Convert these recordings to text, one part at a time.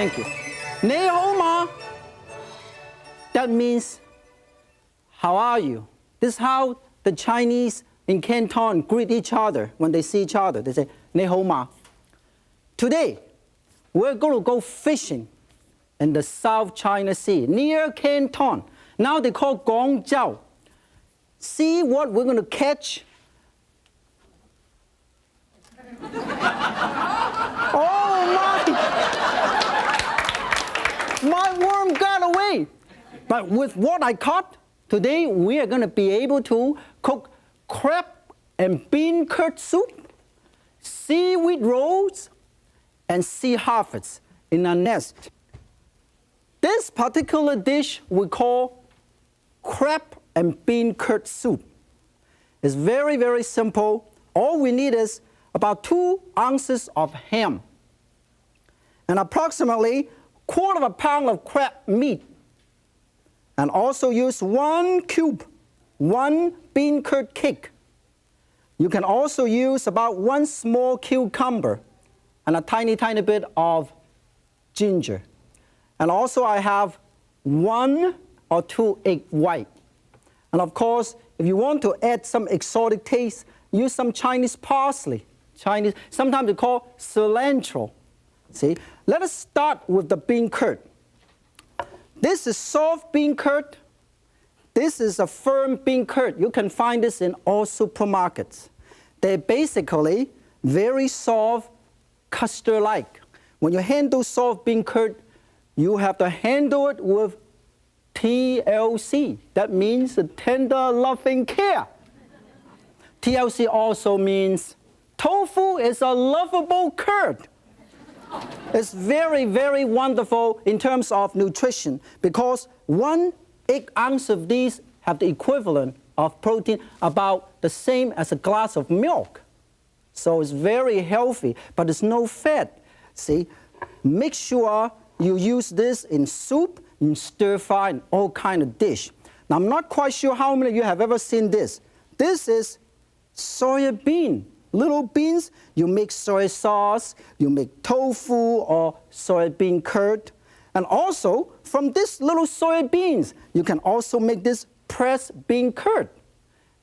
Thank you. 你好嗎? That means, how are you? This is how the Chinese in Canton greet each other when they see each other. They say, 你好嗎? Today, we're going to go fishing in the South China Sea, near Canton. Now they call Guangzhou. See what we're going to catch? Oh, my worm got away. But with what I caught, today we are going to be able to cook crab and bean curd soup, seaweed rolls, and sea harvests in a nest. This particular dish we call crab and bean curd soup. It's very, very simple. All we need is about 2 ounces of ham and approximately 1/4 pound of crab meat. And also use 1 cube, 1 bean curd cake. You can also use about 1 small cucumber and a tiny, tiny bit of ginger. And also I have 1 or 2 egg white. And of course, if you want to add some exotic taste, use some Chinese parsley. Sometimes they call cilantro. See, let us start with the bean curd. This is soft bean curd. This is a firm bean curd. You can find this in all supermarkets. They're basically very soft, custard-like. When you handle soft bean curd, you have to handle it with TLC. That means tender, loving care. TLC also means tofu is a lovable curd. It's very, very wonderful in terms of nutrition because 1 egg ounce of these have the equivalent of protein about the same as a glass of milk. So it's very healthy, but it's no fat. See, make sure you use this in soup, in stir fry, and all kind of dish. Now, I'm not quite sure how many of you have ever seen this. This is soya bean. Little beans, you make soy sauce, you make tofu or soybean curd. And also, from this little soybeans, you can also make this pressed bean curd.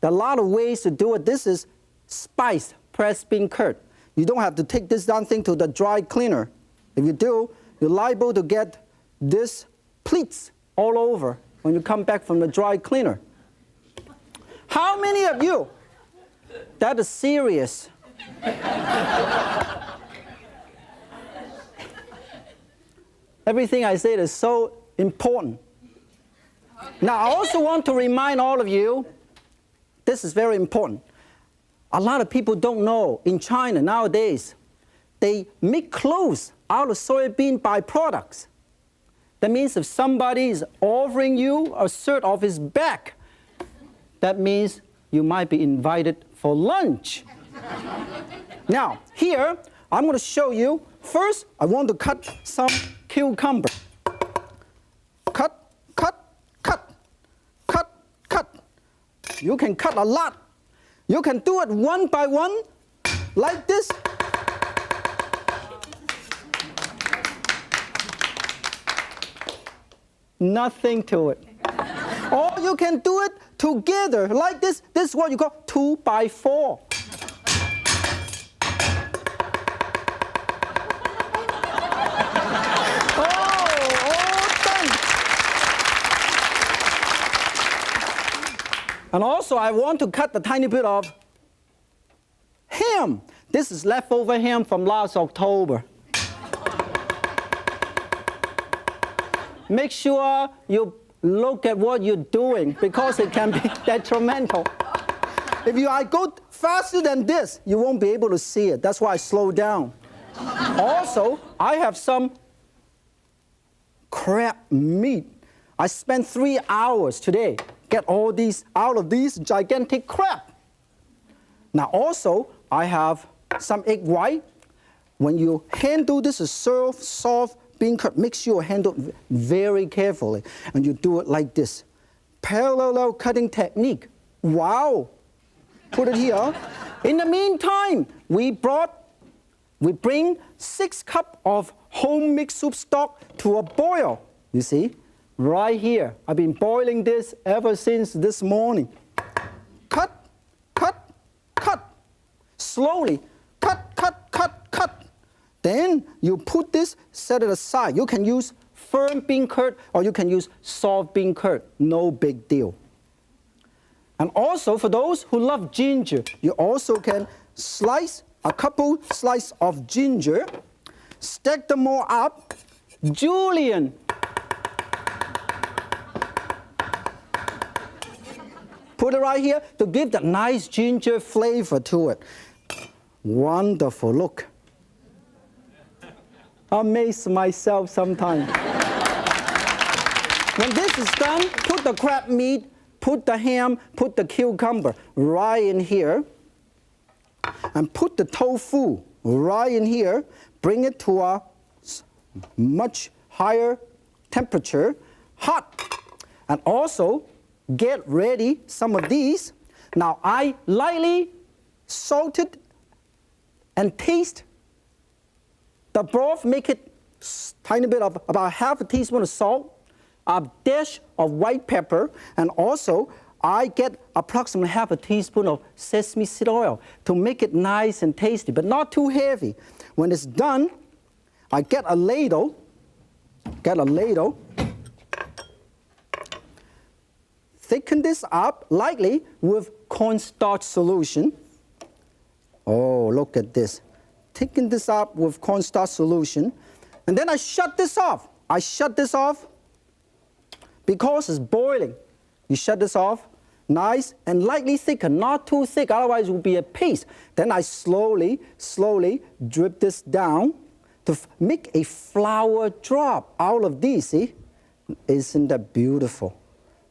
There are a lot of ways to do it. This is spiced pressed bean curd. You don't have to take this damn thing to the dry cleaner. If you do, you're liable to get this pleats all over when you come back from the dry cleaner. How many of you? That is serious. Everything I said is so important. Now, I also want to remind all of you, this is very important. A lot of people don't know in China nowadays, they make clothes out of soybean byproducts. That means if somebody is offering you a shirt off his back, that means you might be invited for lunch. Now, here, I'm going to show you. First, I want to cut some cucumber. Cut, cut, cut, cut, cut. You can cut a lot. You can do it 1 by 1, like this. Nothing to it. Or you can do it together, like this. This is what you call 2 by 4. And also, I want to cut a tiny bit of ham. This is leftover ham from last October. Make sure you look at what you're doing because it can be detrimental. If I go faster than this, you won't be able to see it. That's why I slow down. Also, I have some crab meat. I spent 3 hours today get all these out of these gigantic crab. Now also, I have some egg white. When you handle this soft bean curd, make sure you handle it very carefully. And you do it like this. Parallel cutting technique. Wow. Put it here. In the meantime, we bring 6 cups of home mixed soup stock to a boil. You see, right here. I've been boiling this ever since this morning. Cut, cut, cut. Slowly, cut, cut, cut, cut. Then you put this, set it aside. You can use firm bean curd or you can use soft bean curd. No big deal. And also for those who love ginger, you also can slice a couple slices of ginger, stack them all up. Julian, put it right here to give that nice ginger flavor to it. Wonderful, look. I amaze myself sometimes. When this is done, put the crab meat, put the ham, put the cucumber right in here, and put the tofu right in here. Bring it to a much higher temperature, hot. And also, get ready some of these. Now, I lightly salted and taste the broth, make it tiny bit of about half a teaspoon of salt, a dash of white pepper, and also I get approximately half a teaspoon of sesame seed oil to make it nice and tasty, but not too heavy. When it's done, I get a ladle, thicken this up lightly with cornstarch solution. Oh, look at this. Thicken this up with cornstarch solution. And then I shut this off. I shut this off because it's boiling. You shut this off, nice and lightly thicken, not too thick, otherwise it will be a paste. Then I slowly drip this down to make a flour drop out of these, see? Isn't that beautiful?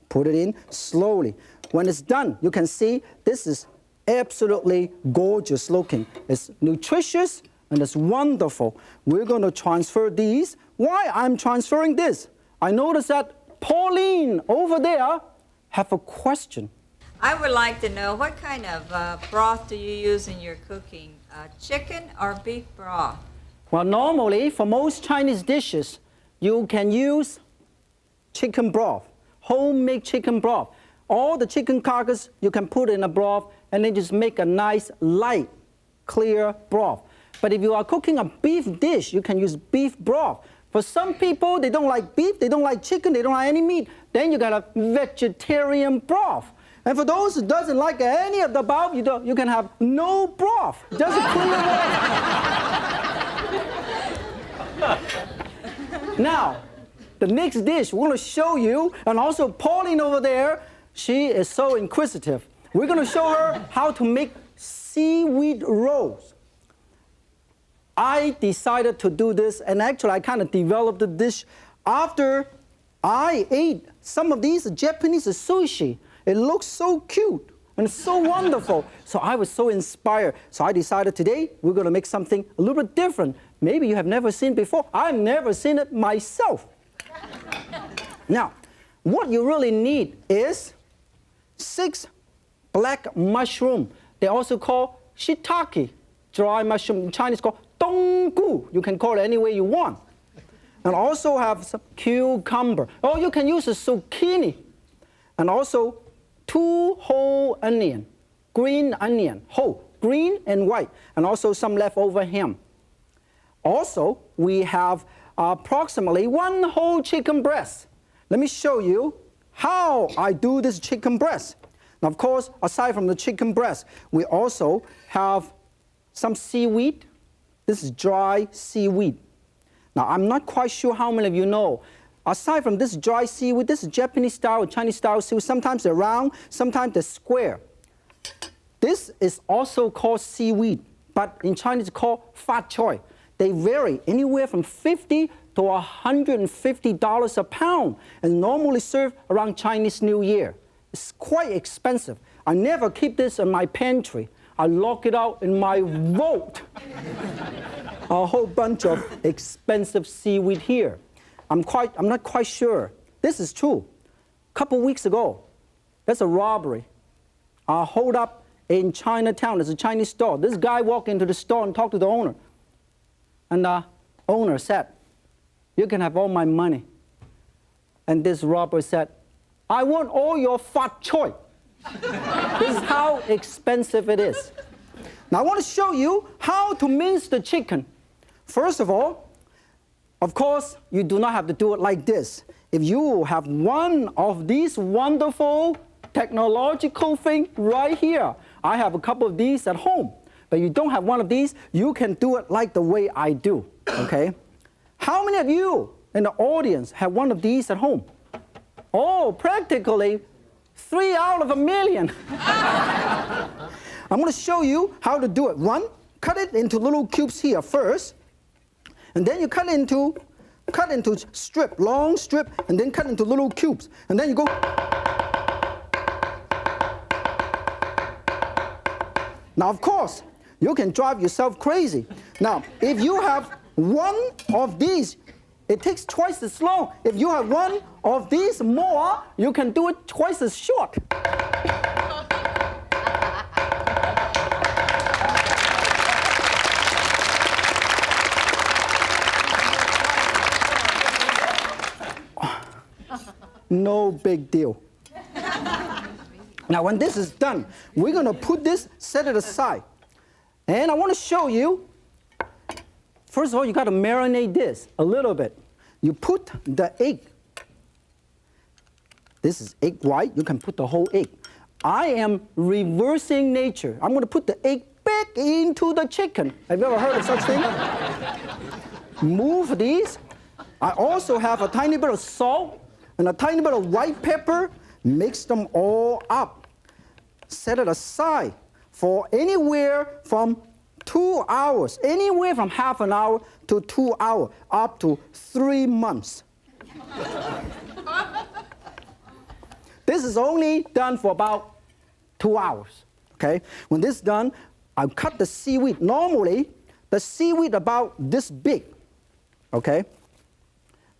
Put it in slowly. When it's done, you can see this is absolutely gorgeous looking. It's nutritious and it's wonderful. We're going to transfer these. Why I'm transferring this? I noticed that Pauline over there have a question. I would like to know what kind of broth do you use in your cooking? Chicken or beef broth? Well, normally for most Chinese dishes, you can use chicken broth, homemade chicken broth. All the chicken carcass you can put in a broth and then just make a nice light, clear broth. But if you are cooking a beef dish, you can use beef broth. For some people, they don't like beef, they don't like chicken, they don't like any meat. Then you got a vegetarian broth. And for those who doesn't like any of the above, you can have no broth. Just a clear broth. Now, the next dish we're going to show you, and also Pauline over there, she is so inquisitive. We're going to show her how to make seaweed rolls. I decided to do this, and actually I kind of developed the dish after I ate some of these Japanese sushi. It looks so cute and so wonderful. So I was so inspired. So I decided today we're going to make something a little bit different. Maybe you have never seen before. I've never seen it myself. Now, what you really need is 6 black mushroom. They also call shiitake, dry mushroom. In Chinese called donggu. You can call it any way you want. And also have some cucumber. Or you can use a zucchini. And also 2 whole onion, green onion, whole, green and white. And also some leftover ham. Also, we have approximately 1 whole chicken breast. Let me show you how I do this chicken breast. Now, of course, aside from the chicken breast, we also have some seaweed. This is dry seaweed. Now, I'm not quite sure how many of you know. Aside from this dry seaweed, this is Japanese style or Chinese style seaweed. Sometimes they're round, sometimes they're square. This is also called seaweed, but in Chinese it's called fat choy. They vary anywhere from $50 to $150 a pound and normally served around Chinese New Year. It's quite expensive. I never keep this in my pantry. I lock it out in my vault. A whole bunch of expensive seaweed here. I'm not quite sure. This is true. A couple weeks ago, there's a robbery. I hold up in Chinatown. There's a Chinese store. This guy walked into the store and talked to the owner. And owner said, you can have all my money. And this robber said, I want all your fat choy. This is how expensive it is. Now I want to show you how to mince the chicken. First of all, of course, you do not have to do it like this. If you have one of these wonderful technological things right here, I have a couple of these at home, but you don't have one of these, you can do it like the way I do, okay? How many of you in the audience have one of these at home? Oh, practically 3 out of a million. I'm going to show you how to do it. One, cut it into little cubes here first, and then you cut into strip, long strip, and then cut into little cubes, and then you go. Now, of course, you can drive yourself crazy. Now, if you have one of these, it takes twice as long. If you have one of these more, you can do it twice as short. No big deal. Now, when this is done, we're going to put this, set it aside. And I want to show you, first of all, you got to marinate this a little bit. You put the egg. This is egg white. You can put the whole egg. I am reversing nature. I'm going to put the egg back into the chicken. Have you ever heard of such thing? Move these. I also have a tiny bit of salt and a tiny bit of white pepper. Mix them all up. Set it aside for anywhere from 2 hours, anywhere from half an hour to 2 hours, up to 3 months. This is only done for about 2 hours, okay? When this is done, I cut the seaweed. Normally, the seaweed about this big, okay?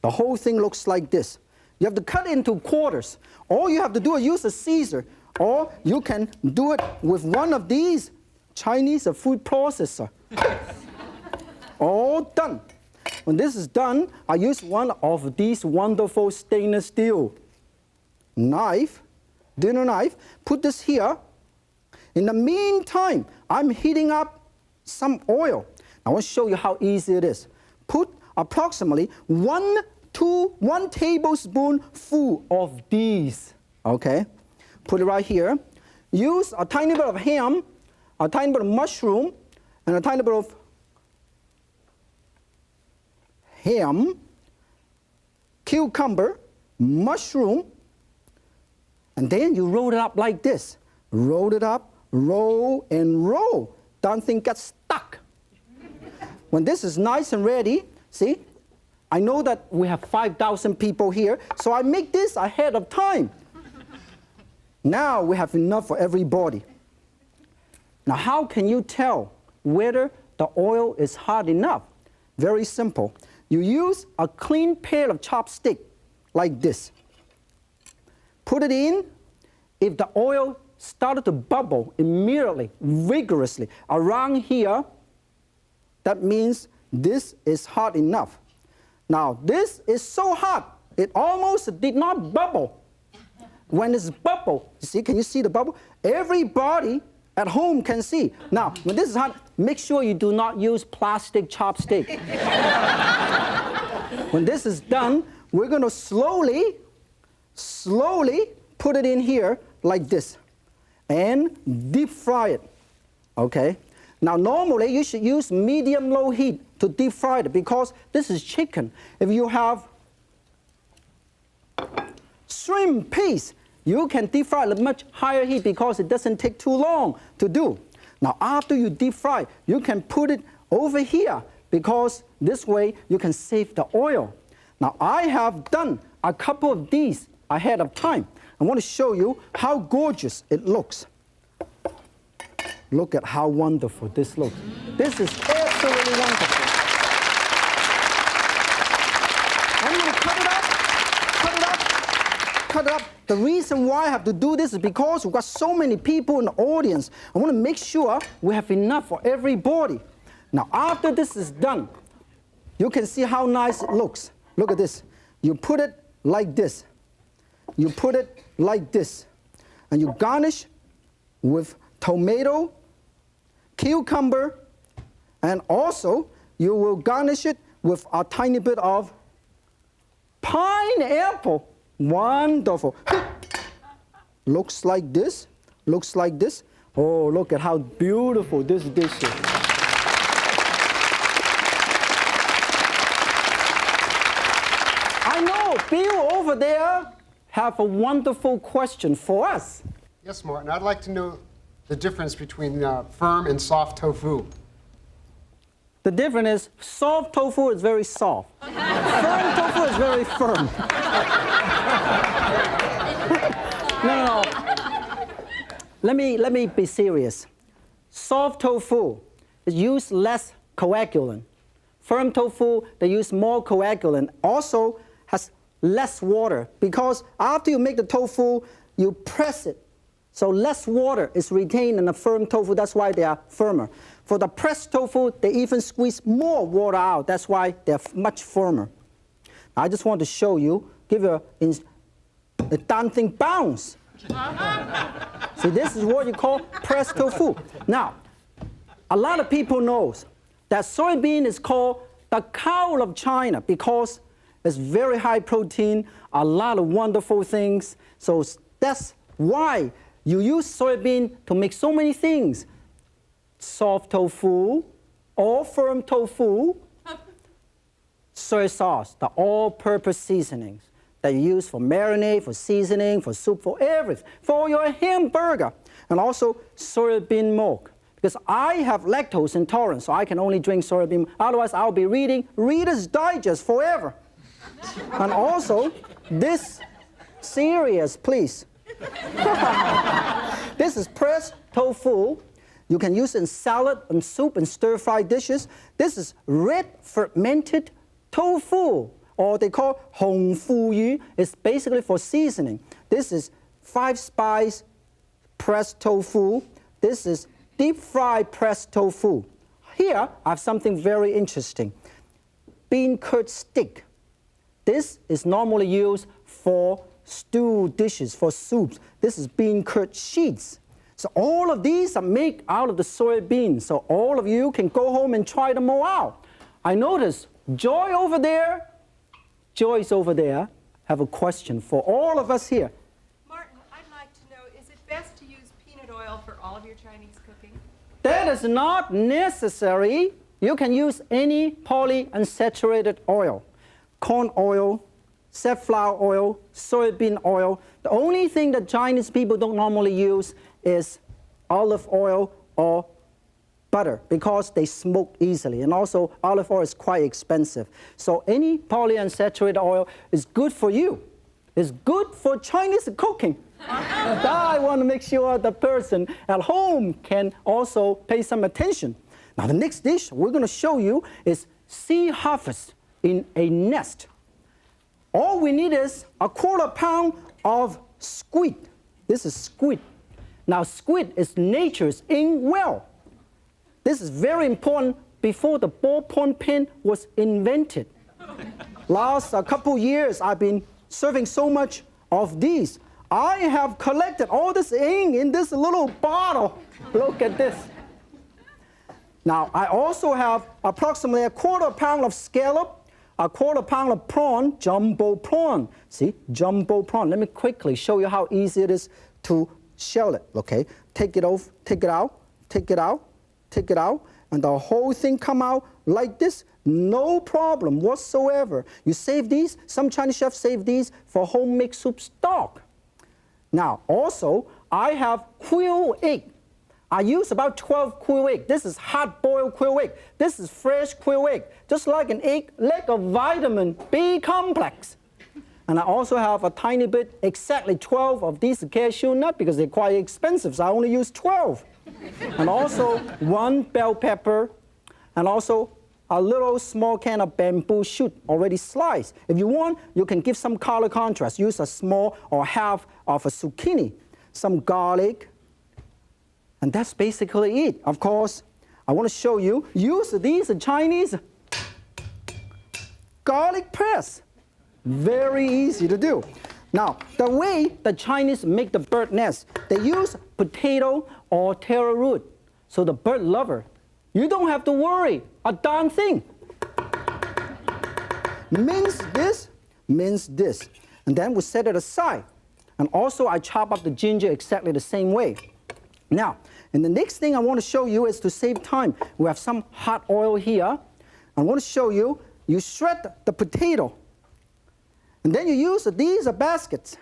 The whole thing looks like this. You have to cut it into quarters. All you have to do is use a Caesar, or you can do it with one of these Chinese food processor. All done. When this is done, I use one of these wonderful stainless steel knife, dinner knife. Put this here. In the meantime, I'm heating up some oil. I want to show you how easy it is. Put approximately 1 tablespoon full of these, okay? Put it right here. Use a tiny bit of ham, a tiny bit of mushroom, and a tiny bit of ham, cucumber, mushroom, and then you roll it up like this. Roll it up, roll and roll. Don't think get stuck. When this is nice and ready, see? I know that we have 5,000 people here, so I make this ahead of time. Now we have enough for everybody. Now how can you tell whether the oil is hot enough? Very simple. You use a clean pair of chopsticks like this. Put it in. If the oil started to bubble immediately, vigorously, around here, that means this is hot enough. Now, this is so hot, it almost did not bubble. When it's bubble, see, can you see the bubble? Everybody at home can see. Now, when this is hot, make sure you do not use plastic chopstick. When this is done, we're going to slowly put it in here like this and deep fry it, okay? Now, normally, you should use medium-low heat to deep fry it because this is chicken. If you have shrimp paste, you can deep fry at a much higher heat because it doesn't take too long to do. Now, after you deep fry, you can put it over here because this way you can save the oil. Now, I have done a couple of these ahead of time. I want to show you how gorgeous it looks. Look at how wonderful this looks. This is absolutely wonderful. I'm going to cut it up. The reason why I have to do this is because we've got so many people in the audience. I want to make sure we have enough for everybody. Now, after this is done, You can see how nice it looks. Look at this. You put it like this. You put it like this. And you garnish with tomato, cucumber, and also you will garnish it with a tiny bit of pineapple. Wonderful. Looks like this. Looks like this. Oh, look at how beautiful this dish is. I know Bill over there have a wonderful question for us. Yes, Martin. I'd like to know the difference between firm and soft tofu. The difference is soft tofu is very soft. Firm tofu is very firm. No. Let me be serious. Soft tofu is use less coagulant. Firm tofu, they use more coagulant. Also has less water because after you make the tofu, you press it. So less water is retained in the firm tofu. That's why they are firmer. For the pressed tofu, they even squeeze more water out. That's why they're much firmer. I just want to show you, give you the damn thing bounce. See, this is what you call pressed tofu. Now, a lot of people knows that soybean is called the cow of China because it's very high protein, a lot of wonderful things. So that's why you use soybean to make so many things. Soft tofu or firm tofu, soy sauce, the all-purpose seasonings that you use for marinade, for seasoning, for soup, for everything, for your hamburger, and also soybean milk. Because I have lactose intolerance, so I can only drink soybean. Otherwise, I'll be reading Reader's Digest forever. And also, this serious, please. This is pressed tofu. You can use it in salad and soup and stir-fried dishes. This is red fermented tofu, or they call hong fu yu. It's basically for seasoning. This is 5-spice pressed tofu. This is deep-fried pressed tofu. Here, I have something very interesting. Bean curd stick. This is normally used for stew dishes, for soups. This is bean curd sheets. So all of these are made out of the soybean. So all of you can go home and try them all out. I notice Joy over there, Joyce over there, have a question for all of us here. Martin, I'd like to know, is it best to use peanut oil for all of your Chinese cooking? That is not necessary. You can use any polyunsaturated oil. Corn oil, safflower oil, soybean oil. The only thing that Chinese people don't normally use is olive oil or butter because they smoke easily. And also, olive oil is quite expensive. So any polyunsaturated oil is good for you. It's good for Chinese cooking. I want to make sure the person at home can also pay some attention. Now, the next dish we're going to show you is sea harvest in a nest. All we need is a 1/4 pound of squid. This is squid. Now, squid is nature's ink well. This is very important before the ballpoint pen was invented. Last couple years, I've been serving so much of these. I have collected all this ink in this little bottle. Look at this. Now, I also have approximately a 1/4 pound of scallop, a 1/4 pound of prawn, jumbo prawn. See, jumbo prawn. Let me quickly show you how easy it is to shell it, okay? Take it off, take it out, take it out, take it out, and the whole thing come out like this. No problem whatsoever. You save these, some Chinese chefs save these for homemade soup stock. Now, also, I have quail egg. I use about 12 quail egg. This is hard-boiled quail egg. This is fresh quail egg. Just like an egg, lack of vitamin B complex. And I also have a tiny bit, exactly 12 of these cashew nut because they're quite expensive, so I only use 12. And also 1 bell pepper, and also a little small can of bamboo shoot already sliced. If you want, you can give some color contrast. Use a small or half of a zucchini, some garlic, and that's basically it. Of course, I want to show you, use these Chinese garlic press. Very easy to do. Now, the way the Chinese make the bird nest, they use potato or taro root. So the bird lover, you don't have to worry a darn thing. Mince this, and then we set it aside. And also I chop up the ginger exactly the same way. Now, and the next thing I want to show you is to save time. We have some hot oil here. I want to show you, you shred the potato. And then you use these baskets,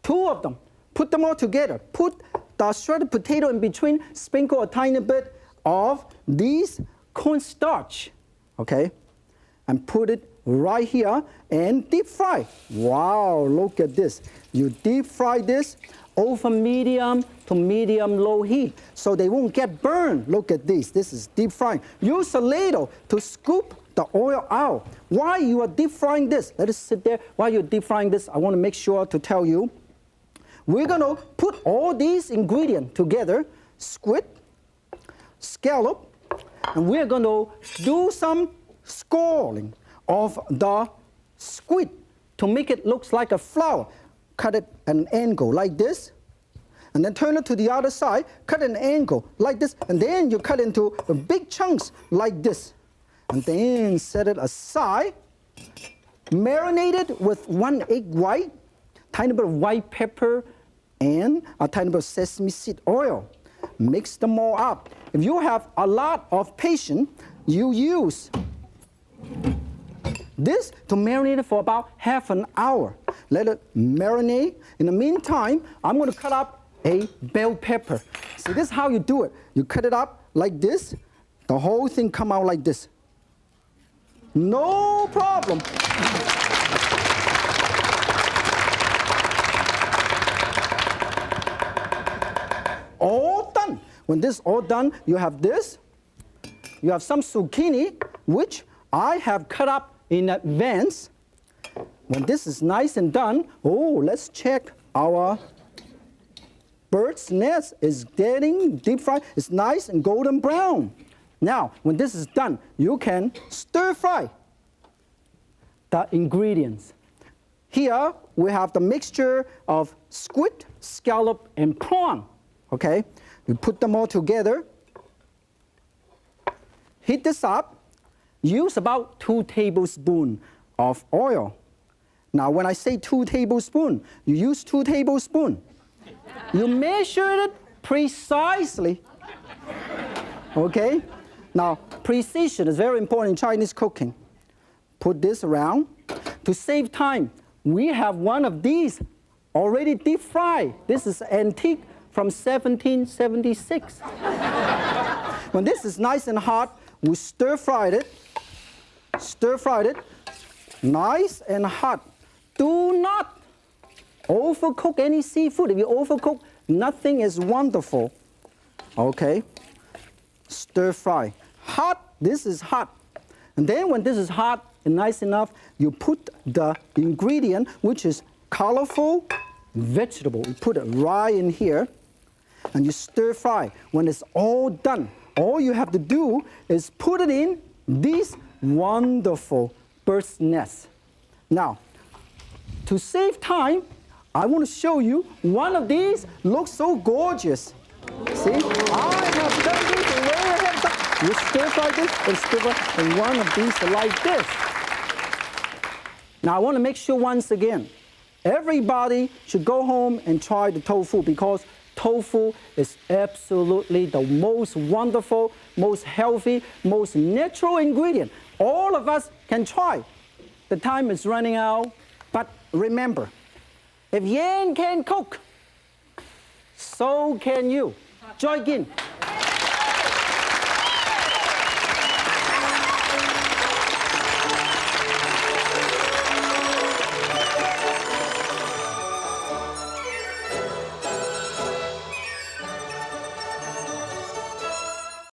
2 of them. Put them all together. Put the shredded potato in between. Sprinkle a tiny bit of these cornstarch, okay? And put it right here and deep fry. Wow, look at this. You deep fry this over medium to medium low heat so they won't get burned. Look at this. This is deep frying. Use a ladle to scoop the oil out. While you are deep frying this, let us sit there. While you're deep frying this, I want to make sure to tell you, we're going to put all these ingredients together, squid, scallop, and we're going to do some scalding of the squid to make it look like a flower. Cut it at an angle like this, and then turn it to the other side, cut at an angle like this, and then you cut into big chunks like this. And then set it aside, marinate it with 1 egg white, tiny bit of white pepper, and a tiny bit of sesame seed oil. Mix them all up. If you have a lot of patience, you use this to marinate it for about half an hour. Let it marinate. In the meantime, I'm going to cut up a bell pepper. See, this is how you do it. You cut it up like this. The whole thing come out like this. No problem. All done. When this is all done, you have this. You have some zucchini, which I have cut up in advance. When this is nice and done, let's check our bird's nest is getting deep fried. It's nice and golden brown. Now, when this is done, you can stir fry the ingredients. Here, we have the mixture of squid, scallop, and prawn. Okay? We put them all together. Heat this up. Use about 2 tablespoons of oil. Now, when I say 2 tablespoons, you use 2 tablespoons. You measure it precisely. Okay? Now, precision is very important in Chinese cooking. Put this around. To save time, we have one of these already deep fried. This is antique from 1776. When this is nice and hot, we stir-fried it. Stir-fried it. Nice and hot. Do not overcook any seafood. If you overcook, nothing is wonderful. Okay? Stir-fry. Hot, this is hot. And then when this is hot and nice enough, you put the ingredient, which is colorful vegetable. You put it right in here, and you stir-fry. When it's all done, all you have to do is put it in this wonderful bird's nest. Now, to save time, I want to show you one of these. Looks so gorgeous. See, I have done this way ahead of time. You stir-fry this and stir-fry, and one of these are like this. Now, I want to make sure once again, everybody should go home and try the tofu, because tofu is absolutely the most wonderful, most healthy, most natural ingredient. All of us can try. The time is running out, but remember, if Yan can cook, so can you. Joy Gin.